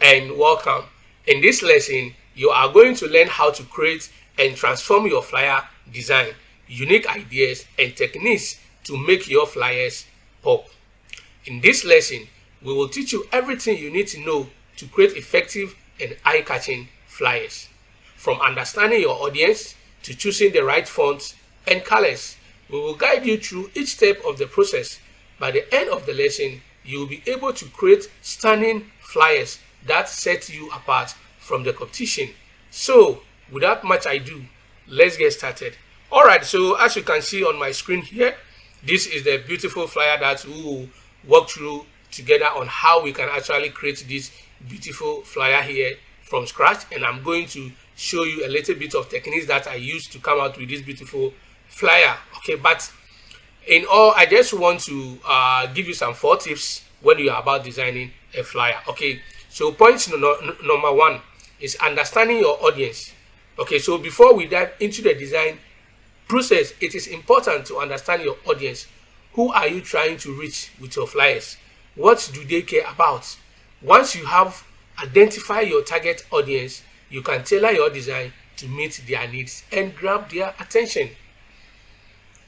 and welcome. In this lesson, you are going to learn how to create and transform your flyer design, unique ideas and techniques to make your flyers pop. In this lesson, we will teach you everything you need to know to create effective and eye-catching flyers. From understanding your audience to choosing the right fonts and colors, we will guide you through each step of the process. By the end of the lesson, you will be able to create stunning flyers that set you apart from the competition. So, without much ado, let's get started. Alright, so as you can see on my screen here, this is the beautiful flyer that we will walk through together on how we can actually create this beautiful flyer here from scratch. And I'm going to show you a little bit of techniques that I use to come out with this beautiful flyer. Okay, but in all, I just want to give you some 4 tips when you are about designing a flyer. Okay, so point number 1 is understanding your audience. Okay, so before we dive into the design process, it is important to understand your audience. Who are you trying to reach with your flyers? What do they care about? Once you have identified your target audience, you can tailor your design to meet their needs and grab their attention.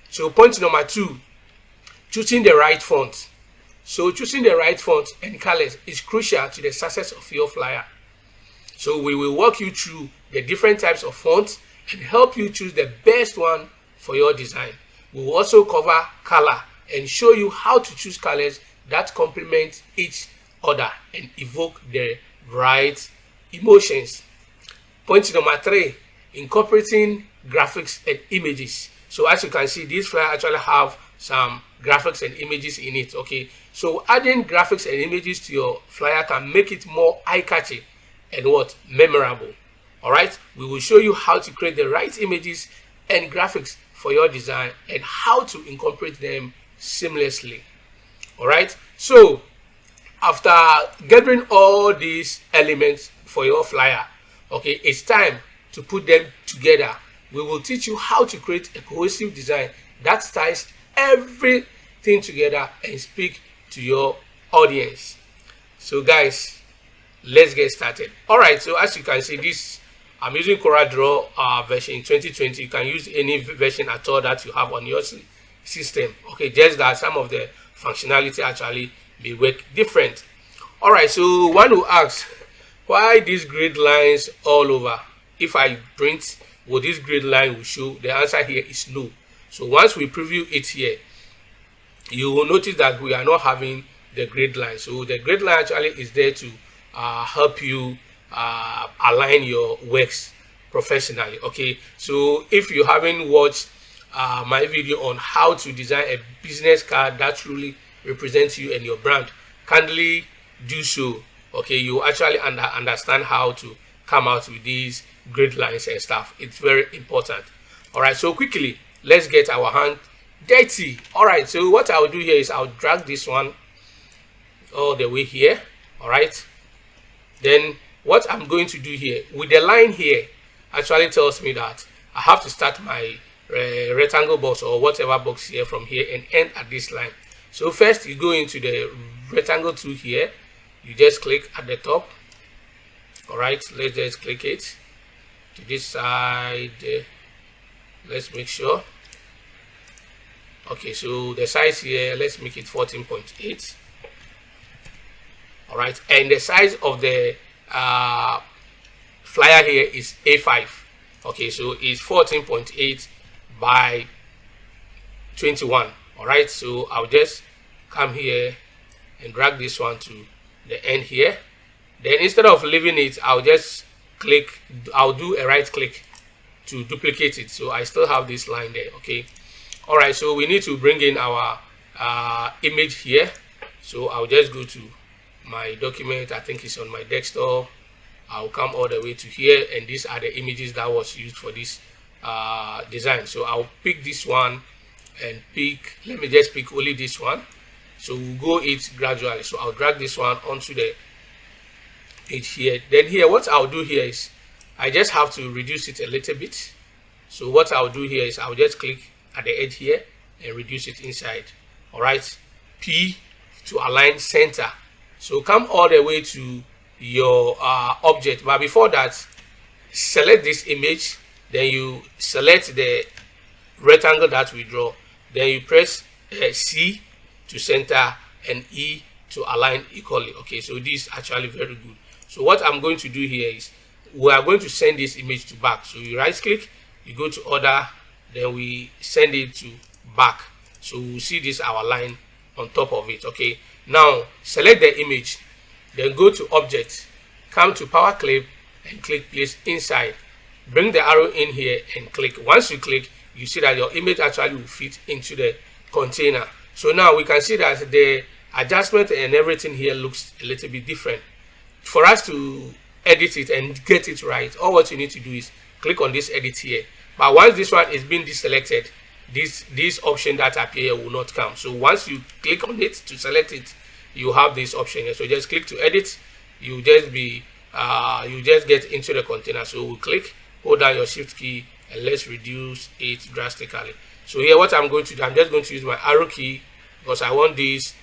So point number 2, choosing the right font. So choosing the right font and colors is crucial to the success of your flyer. So we will walk you through the different types of fonts and help you choose the best one for your design. We will also cover color and show you how to choose colors that complement each other and evoke the right emotions. Point number 3, incorporating graphics and images. So as you can see, this flyer actually have some graphics and images in it. Okay, so adding graphics and images to your flyer can make it more eye-catchy and memorable. All right, we will show you how to create the right images and graphics for your design and how to incorporate them seamlessly. All right, so after gathering all these elements for your flyer, okay, it's time to put them together. We will teach you how to create a cohesive design that ties everything together and speak to your audience. So guys, let's get started. All right, so as you can see, this I'm using CorelDRAW version 2020. You can use any version at all that you have on your system. Okay, just that some of the functionality actually may work different. All right, so one will ask, why these grid lines all over? If I print, will this grid line will show? The answer here is no. So once we preview it here, you will notice that we are not having the grid line. So the grid line actually is there to help you align your works professionally. Okay, so if you haven't watched my video on how to design a business card that truly represents you and your brand, kindly do so. Okay, you actually understand how to come out with these grid lines and stuff. It's very important. All right, so quickly, let's get our hand dirty. All right, so what I'll do here is I'll drag this one all the way here. All right, then what I'm going to do here with the line here actually tells me that I have to start my rectangle box or whatever box here from here and end at this line. So first you go into the rectangle tool here, you just click at the top. All right, let's just click it to this side. Let's make sure. Okay, so the size here, let's make it 14.8. all right, and the size of the flyer here is A5. Okay, so it's 14.8 by 21. All right, so I'll just come here and drag this one to the end here. Then instead of leaving it, I'll just click, I'll do a right click to duplicate it, so I still have this line there. Okay, all right, so we need to bring in our image here. So I'll just go to my document, I think it's on my desktop. I'll come all the way to here, and these are the images that was used for this design. So I'll pick this one and pick, let me just pick only this one. So we'll go it gradually. So I'll drag this one onto the page here. Then here, what I'll do here is I just have to reduce it a little bit. So what I'll do here is I'll just click at the edge here and reduce it inside. All right, P to align center. So come all the way to your object. But before that, select this image, then you select the rectangle that we draw, then you press C to center and E to align equally. Okay, so this is actually very good. So what I'm going to do here is we are going to send this image to back. So you right click, you go to order, then we send it to back. So we'll see this our line on top of it. Okay, now select the image, then go to object, come to power clip and click place inside. Bring the arrow in here and click. Once you click, you see that your image actually will fit into the container. So now we can see that the adjustment and everything here looks a little bit different. For us to edit it and get it right, all what you need to do is click on this edit here. But once this one is being deselected, this option that appear will not come. So once you click on it to select it, you have this option here. So just click to edit. You just get into the container. So we'll click, hold down your shift key, and let's reduce it drastically. So here what I'm going to do, I'm just going to use my arrow key because I want this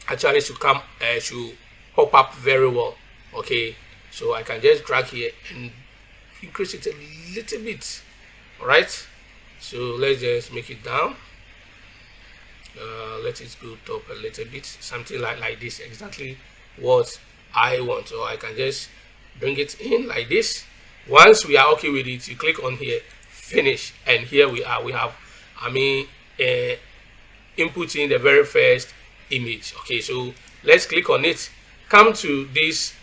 actually to come to pop up very well. Okay, so I can just drag here and increase it a little bit. All right, so let's just make it down. Let it go top a little bit, something like this, exactly what I want. So I can just bring it in like this. Once we are okay with it, you click on here, finish, and here we are. We have inputting the very first image. Okay, so let's click on it, come to this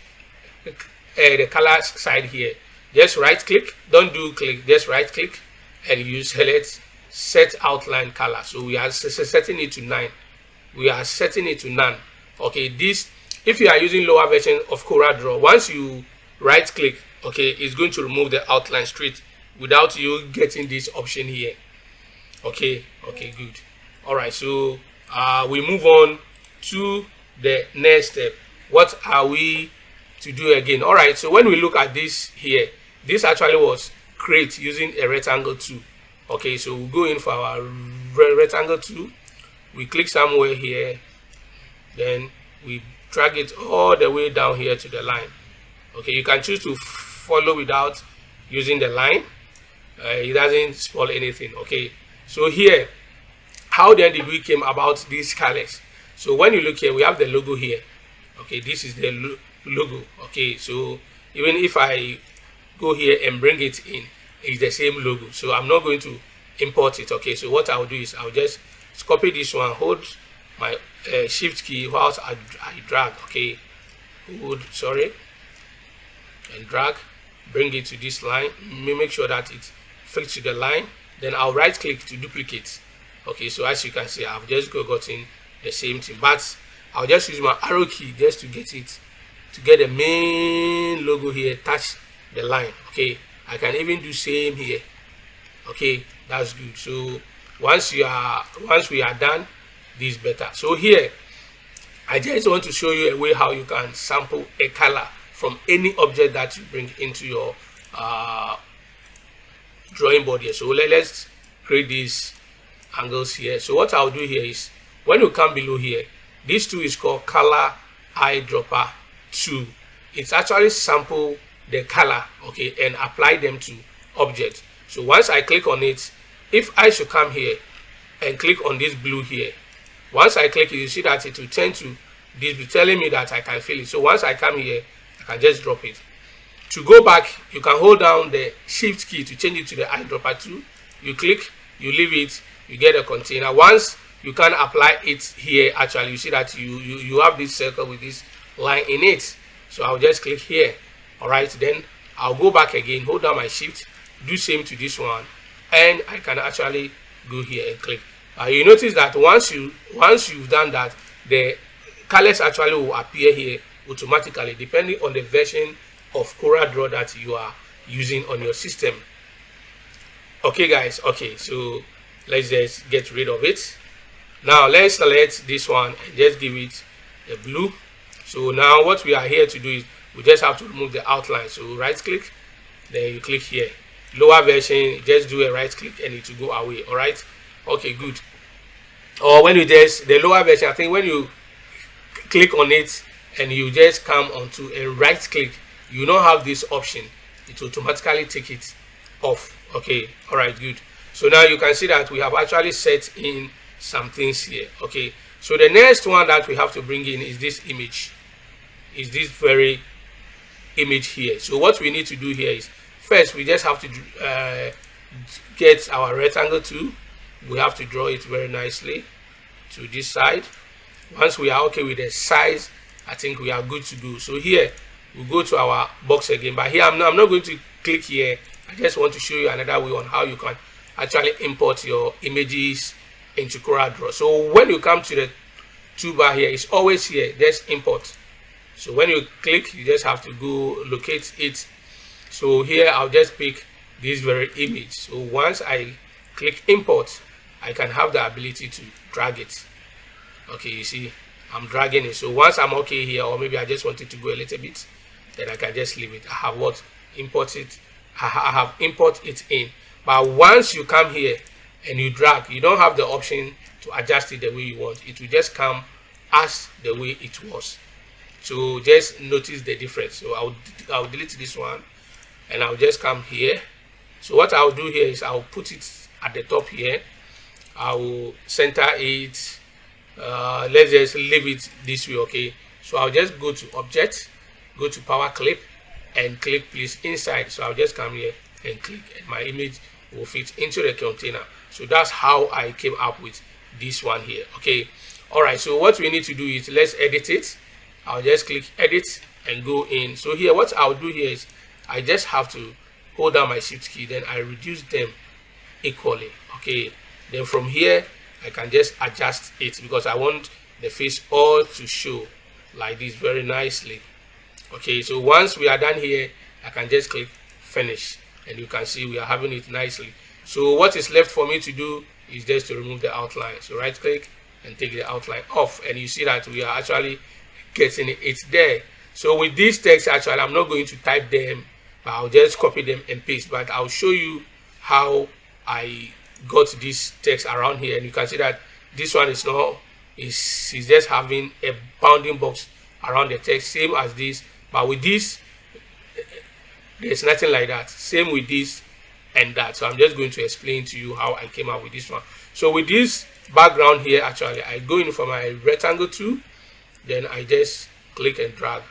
the color side here, just right click, don't do click, just right click and you select set outline color. So we are setting it to 9. We are setting it to none. Okay, this, if you are using lower version of CorelDRAW, once you right click, okay, it's going to remove the outline straight without you getting this option here. Okay, good. All right, so we move on to the next step. What are we to do again? All right, so when we look at this here, this actually was created using a rectangle tool. Okay, so we'll go in for our rectangle tool, we click somewhere here, then we drag it all the way down here to the line. Okay, you can choose to follow without using the line. It doesn't spoil anything. Okay, so here, how then did we came about these colors? So when you look here, we have the logo here. Okay, this is the logo. Okay, so even if I go here and bring it in, it's the same logo. So I'm not going to import it. Okay, so what I'll do is I'll just copy this one, hold my shift key whilst I drag. Okay, hold, sorry, and drag, bring it to this line, make sure that it fits to the line, then I'll right click to duplicate. Okay, so as you can see, I've just gotten the same thing, but I'll just use my arrow key just to get it, to get the main logo here, touch the line. Okay, I can even do same here. Okay, that's good. So once we are done, this is better. So here I just want to show you a way how you can sample a color from any object that you bring into your drawing board here. So let's create these angles here. So what I'll do here is, when you come below here, this tool is called color eyedropper tool. It's actually sample the color, okay, and apply them to object. So once I click on it, if I should come here and click on this blue here, once I click it, you see that it will turn to this, be telling me that I can feel it. So once I come here, I can just drop it. To go back, you can hold down the shift key to change it to the eyedropper tool. You click, you leave it, you get a container. Once you can apply it here, actually you see that you have this circle with this line in it. So I'll just click here. All right, then I'll go back again, hold down my shift, do same to this one, and I can actually go here and click. You notice that once you've done that, the colors actually will appear here automatically depending on the version of CorelDRAW that you are using on your system. Okay guys, okay, so let's just get rid of it. Now let's select this one and just give it a blue. So now what we are here to do is we just have to remove the outline. So right click, then you click here. Lower version, just do a right click and it will go away. All right, okay, good. Or when you just, the lower version, I think when you click on it and you just come onto and right click, you don't have this option, it will automatically take it off. Okay, all right, good. So now you can see that we have actually set in some things here. Okay, so the next one that we have to bring in is this image, is this very image here. So what we need to do here is, first we just have to get our rectangle tool. We have to draw it very nicely to this side. Once we are okay with the size, I think we are good to go. So here we go to our box again, but here I'm not going to click here. I just want to show you another way on how you can actually import your images into CorelDRAW. So when you come to the toolbar here, it's always here, there's import. So when you click, you just have to go locate it. So here I'll just pick this very image. So once I click import, I can have the ability to drag it. Okay, you see I'm dragging it. So once I'm okay here, or maybe I just wanted to go a little bit, then I can just leave it. I have what imported, I have import it in. But once you come here and you drag, you don't have the option to adjust it the way you want. It will just come as the way it was. So just notice the difference. So I'll delete this one and I'll just come here. So what I'll do here is I'll put it at the top here. I will center it. Let's just leave it this way. Okay, so I'll just go to object, go to power clip and click place inside. So I'll just come here and click and my image will fit into the container. So that's how I came up with this one here. Okay, all right, so what we need to do is let's edit it. I'll just click edit and go in. So here what I'll do here is I just have to hold down my shift key, then I reduce them equally. Okay, then from here I can just adjust it because I want the face all to show like this very nicely. Okay, so once we are done here, I can just click finish and you can see we are having it nicely. So what is left for me to do is just to remove the outline. So right click and take the outline off, and you see that we are actually getting it. It's there. So with these text, actually I'm not going to type them, but I'll just copy them and paste. But I'll show you how I got this text around here, and you can see that this one is not is just having a bounding box around the text, same as this. But with this, there's nothing like that. Same with this and that. So I'm just going to explain to you how I came up with this one. So with this background here, actually I go in for my rectangle tool, then I just click and drag.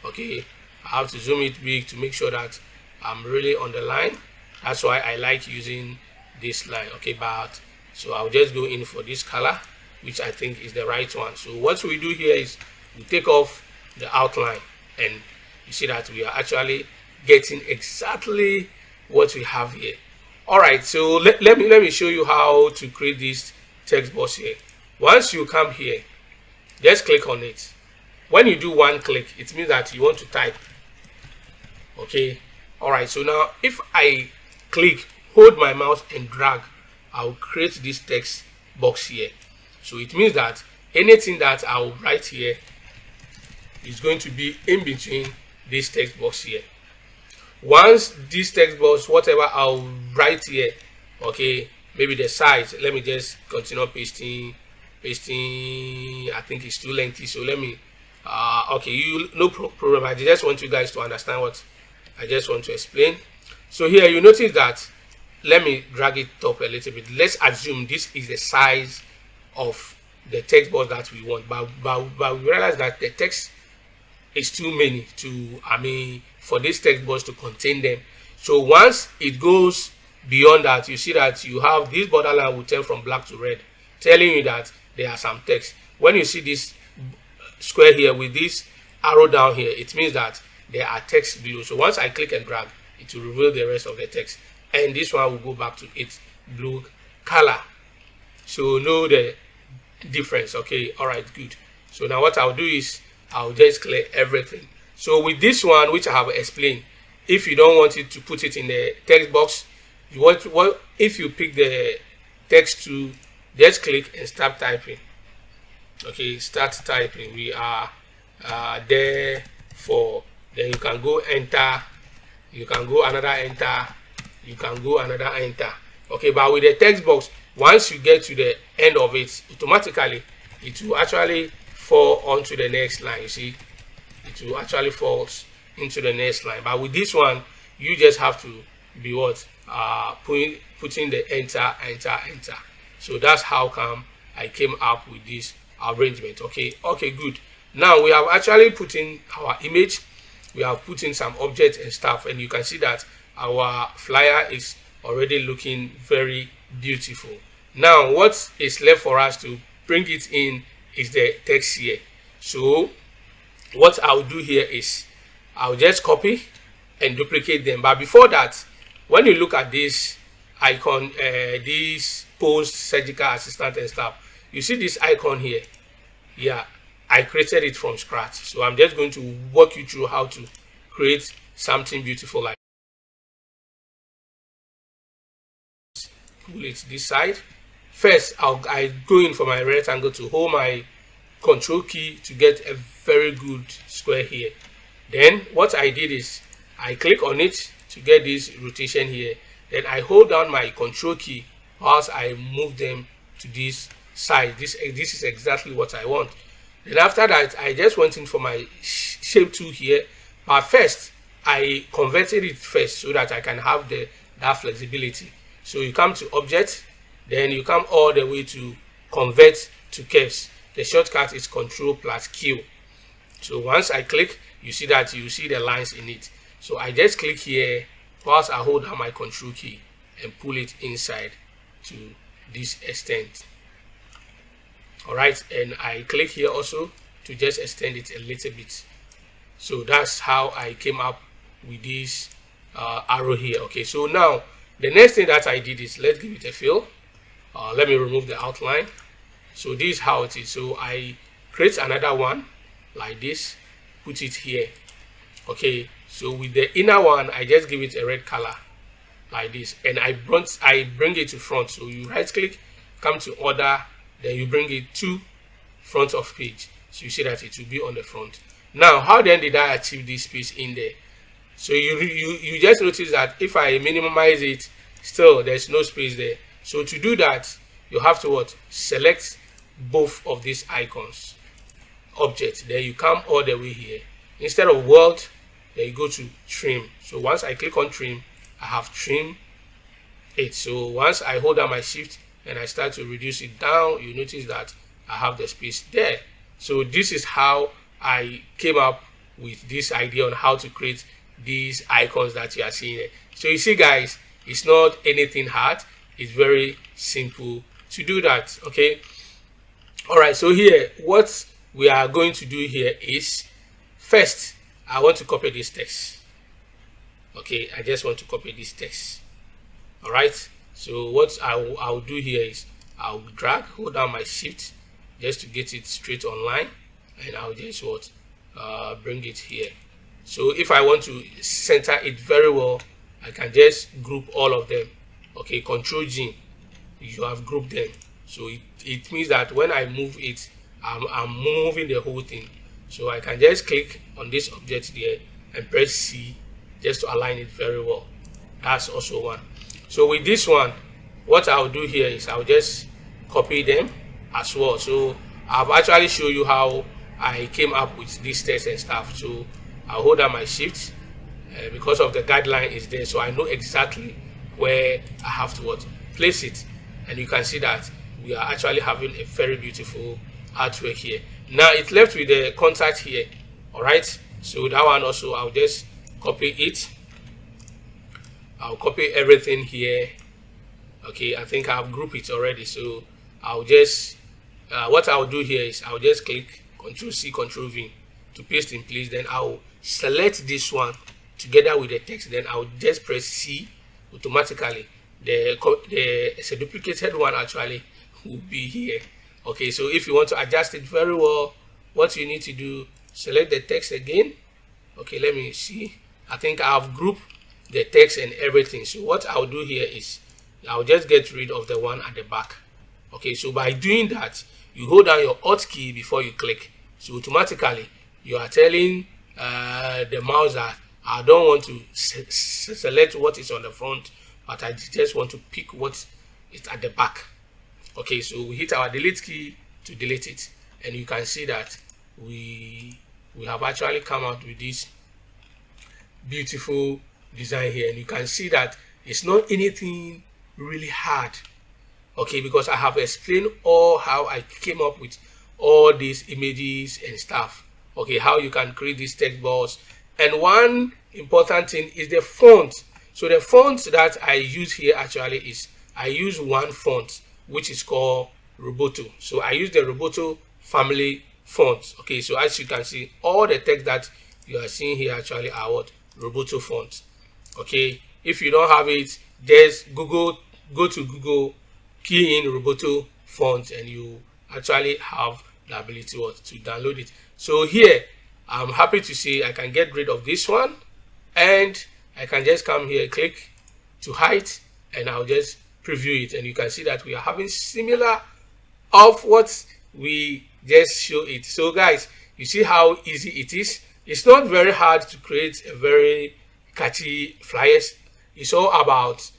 Okay, I have to zoom it big to make sure that I'm really on the line. That's why I like using this line. Okay, but so I'll just go in for this color, which I think is the right one. So what we do here is we take off the outline, and you see that we are actually getting exactly what we have here. All right, so let me show you how to create this text box here. Once you come here, just click on it. When you do one click, it means that you want to type. Okay, all right, so now if I click, hold my mouse and drag, I'll create this text box here. So it means that anything that I'll write here is going to be in between this text box here. Once this text box, whatever I'll write here, okay, maybe the size, let me just continue pasting. I think it's too lengthy, so let me okay, no problem. I just want you guys to understand what I just want to explain. So here you notice that, let me drag it up a little bit. Let's assume this is the size of the text box that we want, but we realize that the text is too many to, for this text box to contain them. So once it goes beyond that, you see that you have this borderline will turn from black to red, telling you that there are some text. When you see this square here with this arrow down here, it means that there are text below. So once I click and drag, it will reveal the rest of the text, and this one will go back to its blue color. So know the difference. Okay, all right, good. So now what I'll do is I'll just clear everything. So with this one, which I have explained, if you don't want it to put it in the text box, you want if you pick the text to, just click and start typing. Okay, start typing. We are there for, then you can go enter, you can go another enter, you can go another enter. Okay, but with the text box, once you get to the end of it, automatically it will actually fall onto the next line. You see, it will actually fall into the next line. But with this one, you just have to be what putting the enter. So that's how come I came up with this arrangement. Okay, good. Now we have actually put in our image, we have put in some objects and stuff, and you can see that our flyer is already looking very beautiful. Now what is left for us to bring it in is the text here. So what I'll do here is I'll just copy and duplicate them. But before that, when you look at this icon, this post surgical assistant and stuff, you see this icon here. Yeah, I created it from scratch. So I'm just going to walk you through how to create something beautiful like this. Pull it this side. First, I go in for my rectangle to hold my control key to get a very good square here. Then what I did is I click on it to get this rotation here. Then I hold down my control key whilst I move them to this side. This is exactly what I want. Then after that, I just went in for my shape tool here. But first, I converted it first so that I can have that flexibility. So you come to object, then you come all the way to convert to curves. The shortcut is Ctrl plus Q. So once I click, you see that you see the lines in it. So I just click here whilst I hold down my control key and pull it inside to this extent. Alright, and I click here also to just extend it a little bit. So that's how I came up with this arrow here. Okay, so now the next thing that I did is, let's give it a fill. Let me remove the outline. So this is how it is. So I create another one like this, put it here. Okay, so with the inner one, I just give it a red color like this, and I bring it to front. So you right click, come to order, then you bring it to front of page. So you see that it will be on the front. Now, how then did I achieve this space in there? So you just notice that if I minimize it, still there's no space there. So to do that, you have to select both of these icons, object, then you come all the way here. Instead of world, then you go to trim. So once I click on trim, I have trim it. So once I hold down my shift and I start to reduce it down, you notice that I have the space there. So this is how I came up with this idea on how to create these icons that you are seeing here. So you see, guys, it's not anything hard. It's very simple to do that. Okay. All right. So here, what we are going to do here is, first, I want to copy this text. Okay. I just want to copy this text. All right. So what I'll do here is I'll drag, hold down my shift just to get it straight online, and I'll just bring it here. So if I want to center it very well, I can just group all of them. Okay, Control G, you have grouped them. So it means that when I move it, I'm moving the whole thing. So I can just click on this object there and press C just to align it very well. That's also one. So with this one, what I'll do here is I'll just copy them as well. So I've actually shown you how I came up with this text and stuff. So I'll hold down my shift because of the guideline is there, so I know exactly where I have to place it. And you can see that we are actually having a very beautiful artwork here. Now it's left with the contact here. All right, so that one also I'll just copy it. I'll copy everything here. Okay, I think I've grouped it already, so I'll just what I'll do here is I'll just click Ctrl C, Ctrl V to paste in place. Then I'll select this one together with the text. Then I'll just press C. Automatically it's a duplicated one actually will be here. Okay, so if you want to adjust it very well, what you need to do, select the text again. Okay, let me see. I think I've grouped the text and everything. So what I'll do here is I'll just get rid of the one at the back. Okay, so by doing that, you hold down your Alt key before you click. So automatically you are telling the mouse that I don't want to select what is on the front, but I just want to pick what is at the back. Okay, so we hit our delete key to delete it, and you can see that we have actually come out with this beautiful design here, and you can see that it's not anything really hard, okay, because I have explained all how I came up with all these images and stuff, okay, how you can create these text bars. And one important thing is the font. So the font that I use here actually is, I use one font which is called Roboto. So I use the Roboto family fonts, okay. So as you can see, all the text that you are seeing here actually are what? Roboto fonts, okay. If you don't have it, just go to Google, key in Roboto font, and you actually have the ability to download it. So here I'm happy to say I can get rid of this one, and I can just come here, click to hide, and I'll just preview it, and you can see that we are having similar of what we just show it. So guys, you see how easy it is. It's not very hard to create a very catchy flyers. It's all about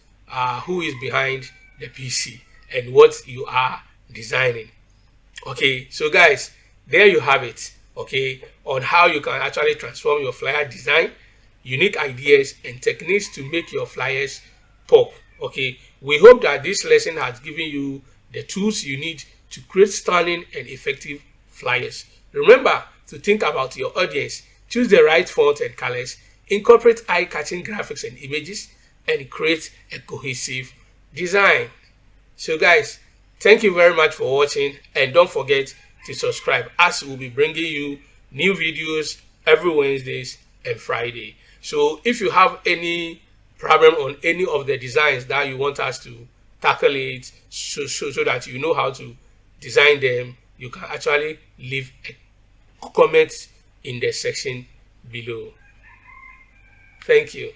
who is behind the PC and what you are designing. Okay, so guys, there you have it, okay, on how you can actually transform your flyer design, unique ideas and techniques to make your flyers pop. Okay, we hope that this lesson has given you the tools you need to create stunning and effective flyers. Remember to think about your audience, choose the right font and colors, incorporate eye-catching graphics and images, and create a cohesive design. So guys, thank you very much for watching, and don't forget to subscribe, as we'll be bringing you new videos every Wednesdays and Friday. So if you have any problem on any of the designs that you want us to tackle it, so that you know how to design them, you can actually leave a comment in the section below. Thank you.